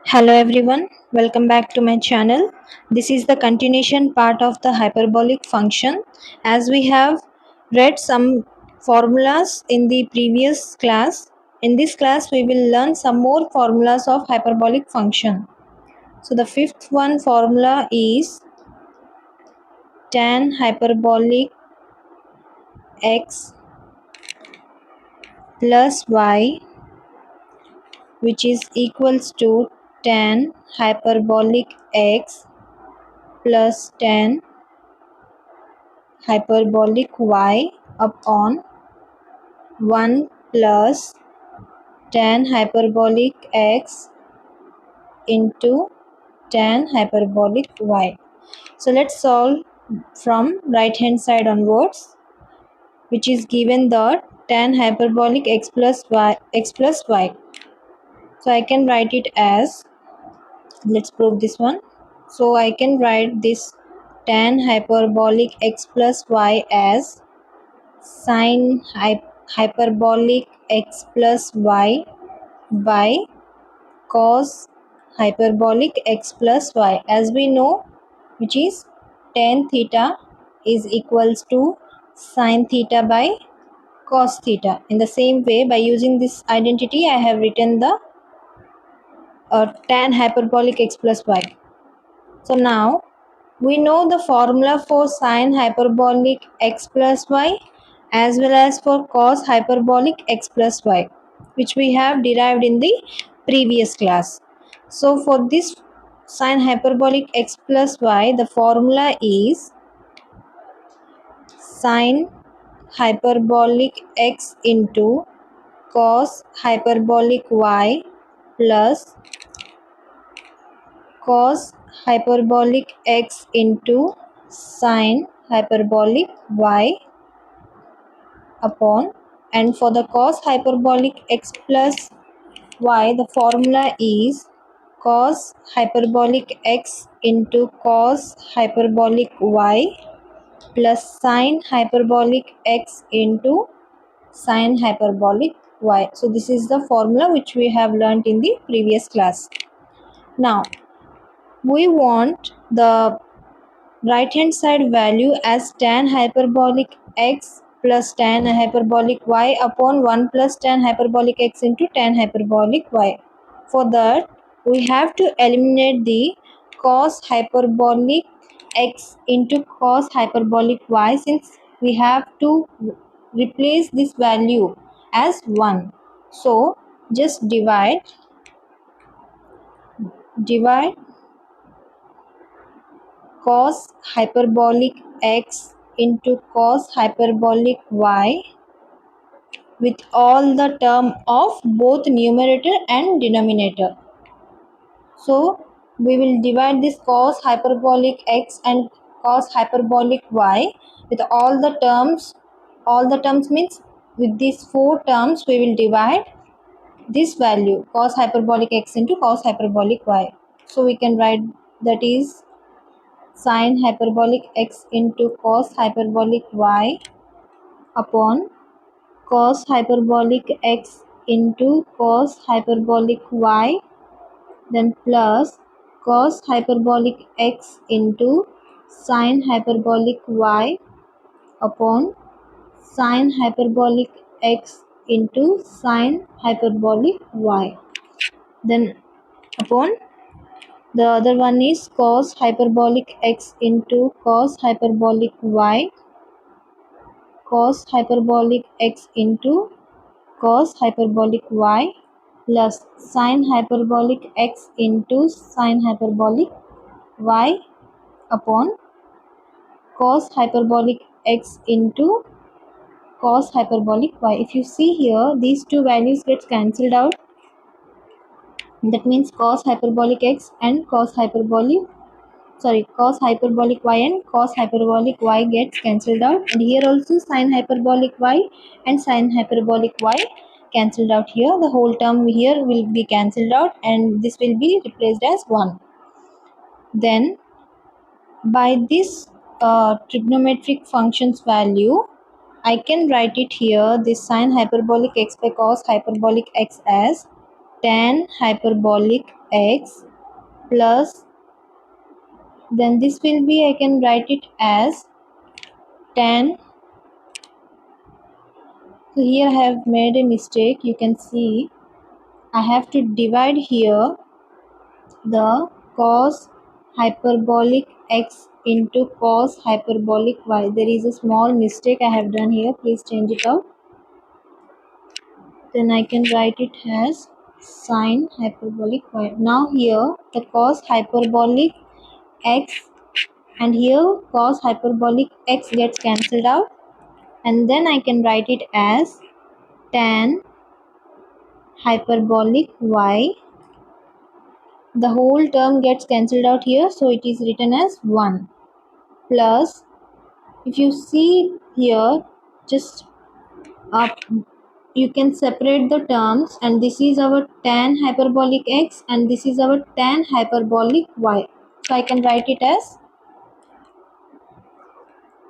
Hello everyone, welcome back to my channel. This is the continuation part of the hyperbolic function. As we have read some formulas in the previous class, in this class we will learn some more formulas of hyperbolic function. So the fifth one formula is tan hyperbolic x plus y, which is equals to tan hyperbolic x plus tan hyperbolic y upon 1 plus tan hyperbolic x into tan hyperbolic y. So let's solve from right hand side onwards, which is given the tan hyperbolic x plus y. So I can write it as, let's prove this one. So I can write this tan hyperbolic x plus y as sin hyperbolic x plus y by cos hyperbolic x plus y, as we know, which is tan theta is equals to sin theta by cos theta. In the same way, by using this identity, I have written the tan hyperbolic x plus y. So now we know the formula for sin hyperbolic x plus y as well as for cos hyperbolic x plus y, which we have derived in the previous class. So for this sin hyperbolic x plus y, the formula is sin hyperbolic x into cos hyperbolic y plus cos hyperbolic x into sin hyperbolic y upon, and for the cos hyperbolic x plus y, the formula is cos hyperbolic x into cos hyperbolic y plus sin hyperbolic x into sin hyperbolic y. So this is the formula which we have learnt in the previous class. Now we want the right hand side value as tan hyperbolic x plus tan hyperbolic y upon 1 plus tan hyperbolic x into tan hyperbolic y. For that, we have to eliminate the cos hyperbolic x into cos hyperbolic y, since we have to replace this value as 1. So just divide cos hyperbolic x into cos hyperbolic y with all the term of both numerator and denominator. So we will divide this cos hyperbolic x and cos hyperbolic y with all the terms. All the terms means with these 4 terms we will divide this value cos hyperbolic x into cos hyperbolic y. So we can write that is sin hyperbolic x into cos hyperbolic y upon cos hyperbolic x into cos hyperbolic y, then plus cos hyperbolic x into sin hyperbolic y upon sin hyperbolic x into sin hyperbolic y, then upon the other one is cos hyperbolic x into cos hyperbolic y, cos hyperbolic x into cos hyperbolic y plus sin hyperbolic x into sin hyperbolic y upon cos hyperbolic x into cos hyperbolic y. If you see here, these two values get cancelled out. That means cos hyperbolic x and cos hyperbolic y and cos hyperbolic y gets cancelled out, and here also sin hyperbolic y and sin hyperbolic y cancelled out. Here the whole term here will be cancelled out and this will be replaced as 1. Then by this trigonometric functions value, I can write it here, this sin hyperbolic x by cos hyperbolic x as tan hyperbolic x plus, then this will be, I can write it as tan. So here I have made a mistake. You can see I have to divide here the cos hyperbolic x into cos hyperbolic y. There is a small mistake I have done here. Please change it out. Then I can write it as sine hyperbolic y. Now here the cos hyperbolic x and here cos hyperbolic x gets cancelled out, and then I can write it as tan hyperbolic y. The whole term gets cancelled out here, so it is written as 1 plus, if you see here, just up, you can separate the terms, and this is our tan hyperbolic x and this is our tan hyperbolic y. So I can write it as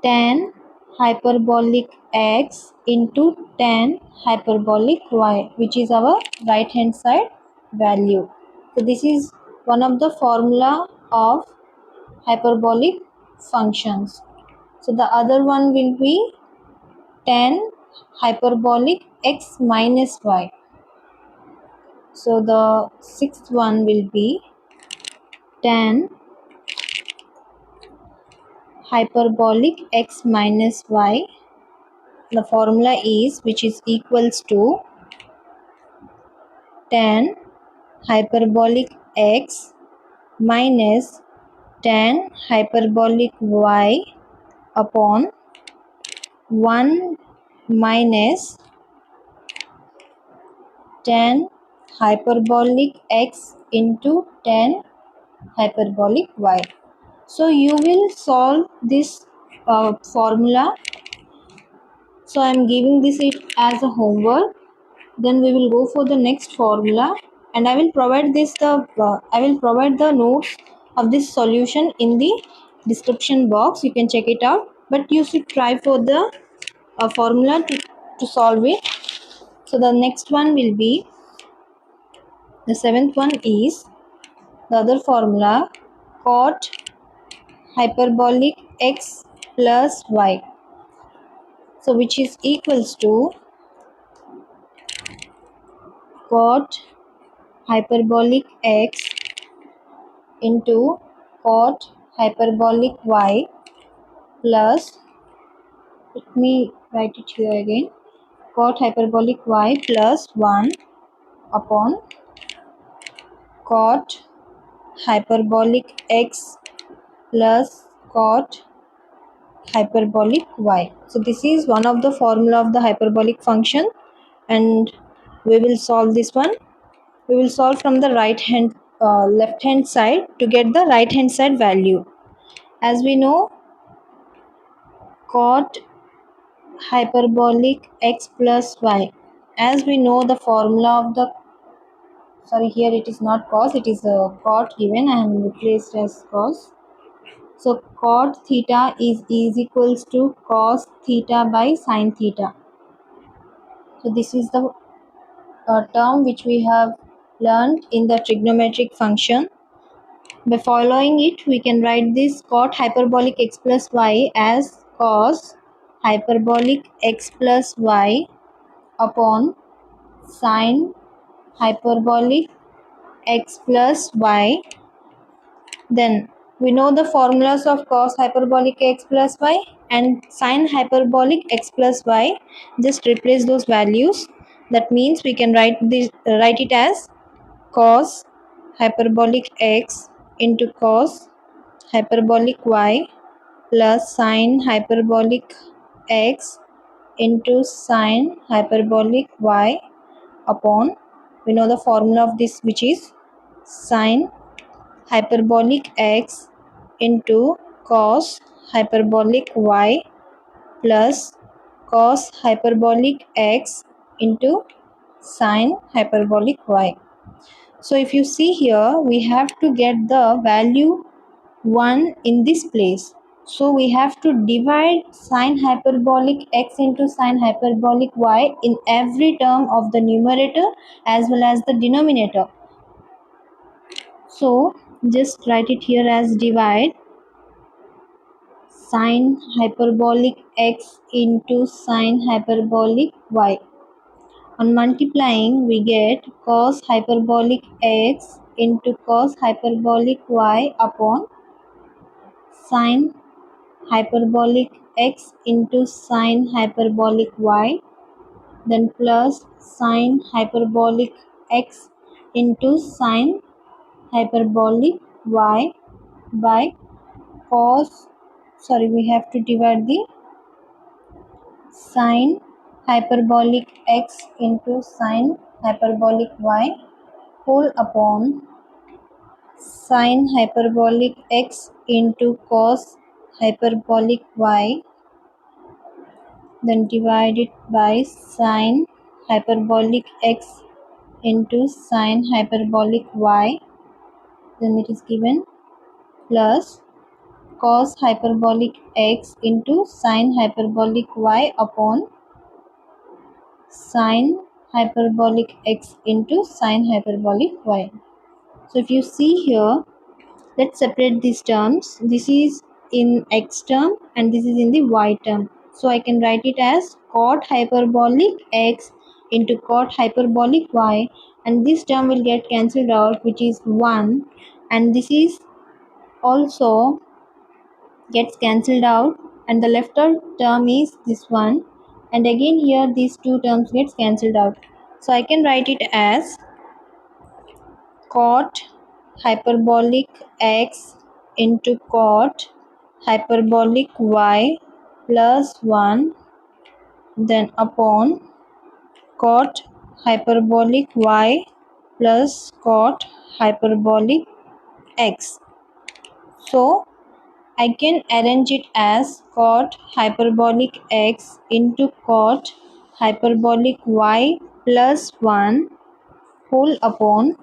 tan hyperbolic x into tan hyperbolic y, which is our right hand side value. So this is one of the formula of hyperbolic functions. So the other one will be tan hyperbolic x minus y. So the sixth one will be tan hyperbolic x minus y. The formula is, which is equals to tan hyperbolic x minus tan hyperbolic y upon 1 minus tan hyperbolic x into tan hyperbolic y. So you will solve this formula. So I am giving this it as a homework. Then we will go for the next formula, and I will provide the notes of this solution in the description box. You can check it out, but you should try for the formula to solve it. So the next one will be, the seventh one is the other formula, cot hyperbolic x plus y. So which is equals to cot hyperbolic x into cot hyperbolic y plus, let me write it here again, cot hyperbolic y plus 1 upon cot hyperbolic x plus cot hyperbolic y. So this is one of the formula of the hyperbolic function, and we will solve this one. We will solve from the left hand side to get the right hand side value. As we know, cot hyperbolic x plus y, as we know the formula of the, sorry, here it is not cos, it is a cot given, I am replaced as cos. So cot theta is equals to cos theta by sin theta. So this is the term which we have learned in the trigonometric function. By following it, we can write this cot hyperbolic x plus y as cos hyperbolic x plus y upon sin hyperbolic x plus y. Then we know the formulas of cos hyperbolic x plus y and sin hyperbolic x plus y. Just replace those values. That means we can write it as cos hyperbolic x into cos hyperbolic y plus sin hyperbolic x into sin hyperbolic y upon, we know the formula of this, which is sin hyperbolic x into cos hyperbolic y plus cos hyperbolic x into sin hyperbolic y. So if you see here, we have to get the value 1 in this place. So we have to divide sin hyperbolic x into sin hyperbolic y in every term of the numerator as well as the denominator. So just write it here as divide sine hyperbolic x into sine hyperbolic y. On multiplying we get cos hyperbolic x into cos hyperbolic y upon sine hyperbolic x into sine hyperbolic y, then plus sine hyperbolic x into sine hyperbolic y by cos, sorry, we have to divide the sine hyperbolic x into sine hyperbolic y whole upon sine hyperbolic x into cos hyperbolic y, then divide it by sine hyperbolic x into sine hyperbolic y, then it is given plus cos hyperbolic x into sine hyperbolic y upon sine hyperbolic x into sine hyperbolic y. So if you see here, let's separate these terms. This is in x term and this is in the y term. So I can write it as cot hyperbolic x into cot hyperbolic y, and this term will get cancelled out, which is 1, and this is also gets cancelled out, and the left out term is this one, and again here these two terms gets cancelled out. So I can write it as cot hyperbolic x into cot hyperbolic y plus 1, then upon cot hyperbolic y plus cot hyperbolic x. So I can arrange it as cot hyperbolic x into cot hyperbolic y plus 1 whole upon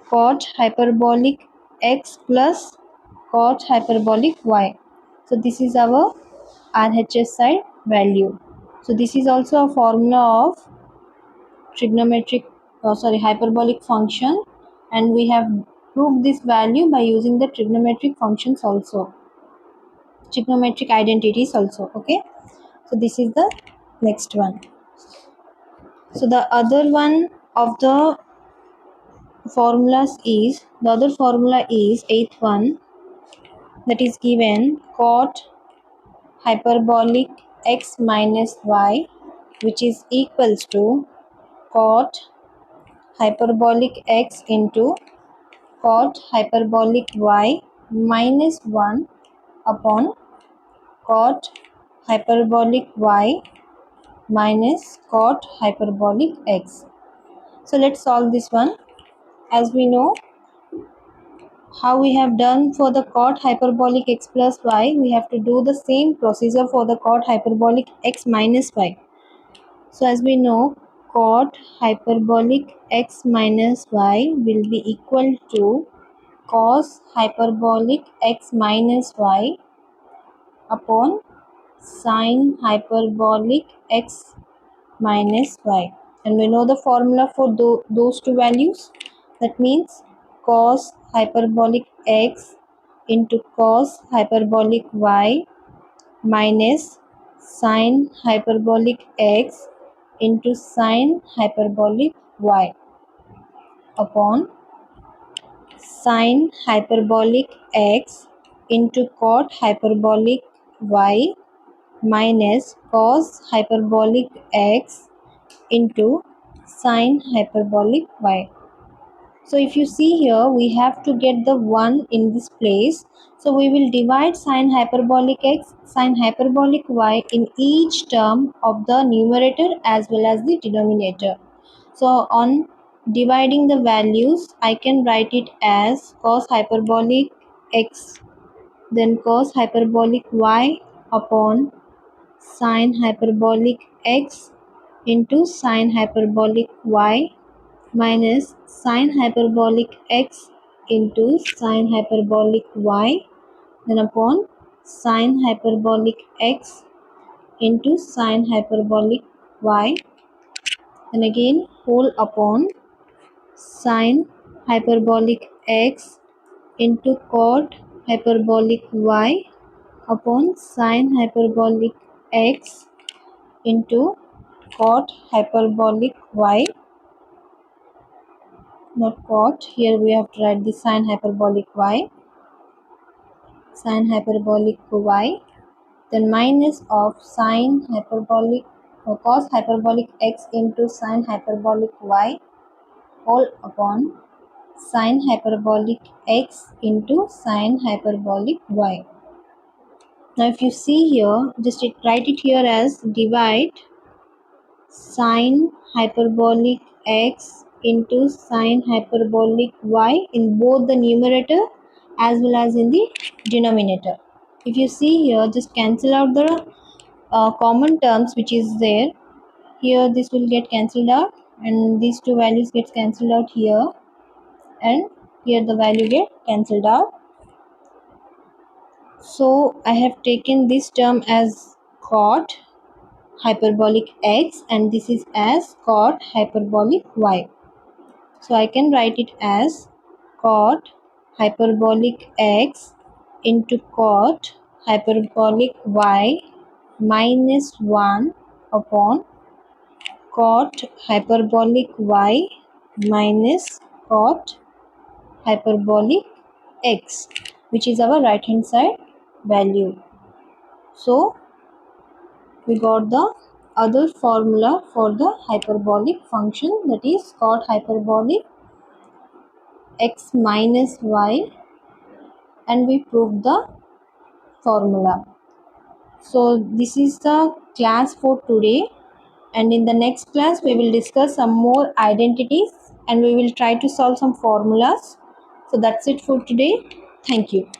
cot hyperbolic x plus cot hyperbolic y. So this is our RHS side value. So this is also a formula of trigonometric, hyperbolic function, and we have proved this value by using the trigonometric functions also, trigonometric identities also. Okay, so this is the next one. So the other one of the formulas is, the other formula is eighth one, that is given cot hyperbolic x minus y, which is equals to cot hyperbolic x into cot hyperbolic y minus 1 upon cot hyperbolic y minus cot hyperbolic x. So let's solve this one. As we know how we have done for the cot hyperbolic x plus y, we have to do the same procedure for the cot hyperbolic x minus y. So as we know, cot hyperbolic x minus y will be equal to cos hyperbolic x minus y upon sin hyperbolic x minus y, and we know the formula for those two values. That means cos hyperbolic x into cos hyperbolic y minus sin hyperbolic x into sin hyperbolic y upon sin hyperbolic x into cot hyperbolic y minus cos hyperbolic x into sin hyperbolic y. So if you see here, we have to get the 1 in this place. So we will divide sin hyperbolic x, sin hyperbolic y in each term of the numerator as well as the denominator. So on dividing the values, I can write it as cos hyperbolic x, then cos hyperbolic y upon sin hyperbolic x into sin hyperbolic y minus sin hyperbolic x into sin hyperbolic y, then upon sin hyperbolic x into sin hyperbolic y, then again whole upon sin hyperbolic x into cot hyperbolic y upon sin hyperbolic x into cot hyperbolic y, not cot, here we have to write the sin hyperbolic y, sin hyperbolic y, then minus of sin hyperbolic or cos hyperbolic x into sin hyperbolic y all upon sin hyperbolic x into sin hyperbolic y. Now if you see here, just write it here as divide sin hyperbolic x into sin hyperbolic y in both the numerator as well as in the denominator. If you see here, just cancel out the common terms which is there. Here this will get cancelled out and these two values gets cancelled out here, and here the value get cancelled out. So I have taken this term as cot hyperbolic x and this is as cot hyperbolic y. So I can write it as cot hyperbolic x into cot hyperbolic y minus 1 upon cot hyperbolic y minus cot hyperbolic x, which is our right hand side value. So we got the other formula for the hyperbolic function, that is cot hyperbolic x minus y, and we proved the formula. So this is the class for today, and in the next class we will discuss some more identities and we will try to solve some formulas. So that's it for today. Thank you.